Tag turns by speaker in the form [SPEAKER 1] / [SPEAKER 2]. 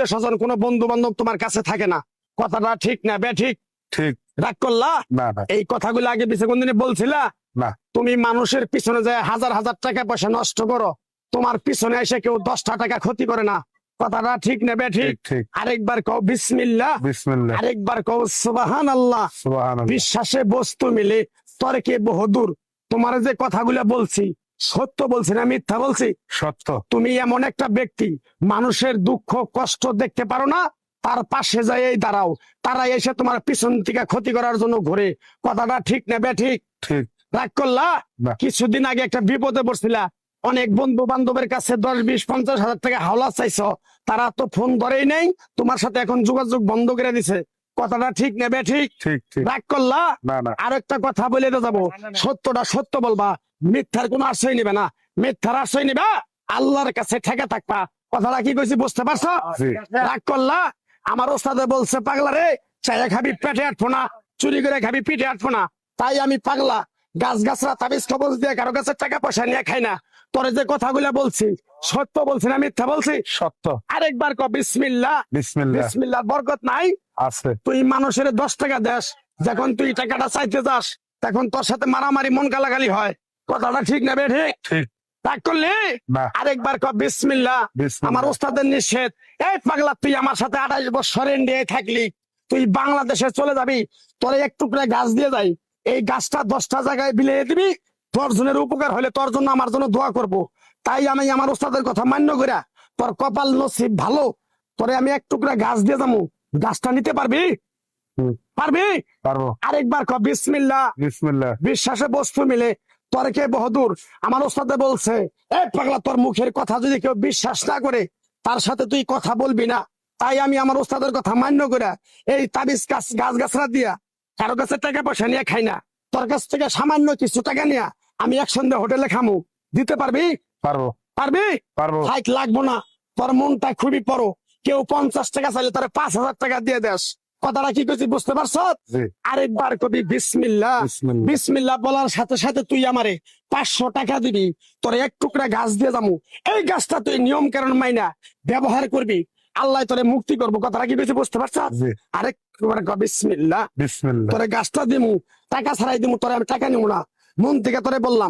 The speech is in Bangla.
[SPEAKER 1] আত্মীয় স্বজন কোনো বন্ধু বান্ধব তোমার কাছে থাকে না, কথাটা ঠিক না বে ঠিক?
[SPEAKER 2] ঠিক।
[SPEAKER 1] রাগ করলা?
[SPEAKER 2] না না
[SPEAKER 1] এই কথাগুলো আগে পিছে কোনদিন বলছিলা?
[SPEAKER 2] না।
[SPEAKER 1] তুমি মানুষের পিছনে যায় হাজার হাজার টাকা পয়সা নষ্ট করো, তোমার পিছনে এসে কেউ 10টা টাকা ক্ষতি করে না, কথাটা ঠিক না বে ঠিক?
[SPEAKER 2] ঠিক ঠিক।
[SPEAKER 1] আরেকবার কও বিসমিল্লাহ,
[SPEAKER 2] বিসমিল্লাহ।
[SPEAKER 1] আরেকবার কও সুবহানাল্লাহ।
[SPEAKER 2] সুবহানাল্লাহ।
[SPEAKER 1] বিশ্বাসে বস্তু মিলে তর্কে বহুদূর। তোমার যে কথাগুলো বলছি সত্য বলছি না মিথ্যা বলছি?
[SPEAKER 2] সত্য।
[SPEAKER 1] তুমি এমন একটা ব্যক্তি, মানুষের দুঃখ কষ্ট দেখতে পারো না, তার পাশে যাই দাঁড়াও, তারা এসে তোমার পিছন থেকে ক্ষতি করার জন্য ঘুরে, কথাটা ঠিক না বে ঠিক?
[SPEAKER 2] ঠিক।
[SPEAKER 1] রাগ করলা?
[SPEAKER 2] না।
[SPEAKER 1] কিছুদিন আগে একটা বিপদে পড়ছিলা, অনেক বন্ধু বান্ধবের কাছে 10, 20, 50 হাজার টাকা হাওলা চাইছো, তারা তো ফোন ধরেই নেই, তোমার সাথে এখন যোগাযোগ বন্ধ করে দিছে, কথাটা ঠিক না বে ঠিক?
[SPEAKER 2] ঠিক ঠিক।
[SPEAKER 1] রাগ করলা?
[SPEAKER 2] না না।
[SPEAKER 1] আর একটা কথা বলে যাবো, সত্যটা সত্য বলবা, মিথ্যার কোনো আশ্রয় নিবে না, মিথ্যার আশ্রয় নিবা আল্লাহর কাছে ঠেকে থাকবা, কথাটা কি কইছি বুঝতে পারছো?
[SPEAKER 2] জি।
[SPEAKER 1] রাগ করলা? আমার ওস্তাদে বলছে পাগলা রে, চাইয়া খাবি পেটে আটবো না, চুরি করে খাবি পিঠে আটবো না, তাই আমি পাগলা গাছ গাছরা তাবিজ কবজ দিয়ে কারো কাছে টাকা পয়সা নিয়ে খাই না। তোরে যে কথাগুলা বলছি সত্য বলছি না মিথ্যা বলছি?
[SPEAKER 2] সত্য।
[SPEAKER 1] আরেকবার ক বিসমিল্লাহ।
[SPEAKER 2] বিসমিল্লাহ।
[SPEAKER 1] বিসমিল্লাহ বরকত নাই?
[SPEAKER 2] আছে।
[SPEAKER 1] তুই মানুষের 10 টাকা দেস, যখন তুই টাকাটা চাইতে যাস তখন তোর সাথে মারামারি মন গালাগালি হয়, কথাটা ঠিক না বে ঠিক?
[SPEAKER 2] ঠিক।
[SPEAKER 1] রাগ করলি?
[SPEAKER 2] না।
[SPEAKER 1] আরেকবার ক বিসমিল্লাহ।
[SPEAKER 2] বিসমিল্লাহ।
[SPEAKER 1] আমার ওস্তাদের নিষেধ। এই পাগলা, তুই আমার সাথে 28 বছর ইন্ডিয়ায় থাকলি, তুই বাংলাদেশে চলে যাবি, তোরে এক টুকরা গাছ দিয়ে যাই, এই গাছটা 10টা জায়গায় বিলিয়ে দিবি, তোর জনের উপকার হলে তোর জন্য আমার জন্য দোয়া করব। তাই আমি আমার ওস্তাদের কথা মান্য করিয়া, তোর কপাল নসিব ভালো, তোরে আমি এক টুকরা গাছ দিয়ে যাবো, গাছটা নিতে পারবি?
[SPEAKER 2] হুম।
[SPEAKER 1] পারবি?
[SPEAKER 2] পারবো।
[SPEAKER 1] আরেকবার ক বিসমিল্লাহ।
[SPEAKER 2] বিসমিল্লাহ।
[SPEAKER 1] বিশ্বাসে বস্তু মিলে তর্কে বহুদূর। আমার ওস্তাদে বলছে, এই পাগলা, তোর মুখের কথা যদি কেউ বিশ্বাস না করে তার সাথে তুই কথা বলবি না। তাই আমি আমার ওস্তাদের কথা মান্য করে এই তাবিজ গাছ গাছরা দিয়া কারো কাছে টাকা পয়সা নিয়ে খাই না, তোর কাছ থেকে সামান্য কিছু টাকা নিয়ে আমি একসঙ্গে হোটেলে খামু, দিতে পারবি?
[SPEAKER 2] পারবো।
[SPEAKER 1] পারবি?
[SPEAKER 2] পারবো।
[SPEAKER 1] হাইট লাগবো না, তোর মনটা খুবই বড়, কেউ 50 টাকা চাইলে তোর 5,000 টাকা দিয়ে দেস, কথাটা কি করছি বুঝতে পারছ?
[SPEAKER 2] জি।
[SPEAKER 1] আরেকবার কবি বিসমিল্লাহ।
[SPEAKER 2] বিসমিল্লাহ।
[SPEAKER 1] বিসমিল্লাহ বলার সাথে সাথে তুই আমারে 500 টাকা দিবি, তোর এক টুকরা গাছ দিয়ে যাবো, এই গাছটা তুই নিয়ম কারণ মাইনা ব্যবহার করবি, আল্লাহ তোরে মুক্তি করবো, কথাটা কি কইছি বুঝতে পারছ?
[SPEAKER 2] জি।
[SPEAKER 1] আরেকবার ক বিসমিল্লাহ।
[SPEAKER 2] বিসমিল্লাহ।
[SPEAKER 1] তোরে গাছটা দিমু, টাকা ছাড়াই দিমু, তোরে আমি টাকা নিবো না, মন থেকে তোরে বললাম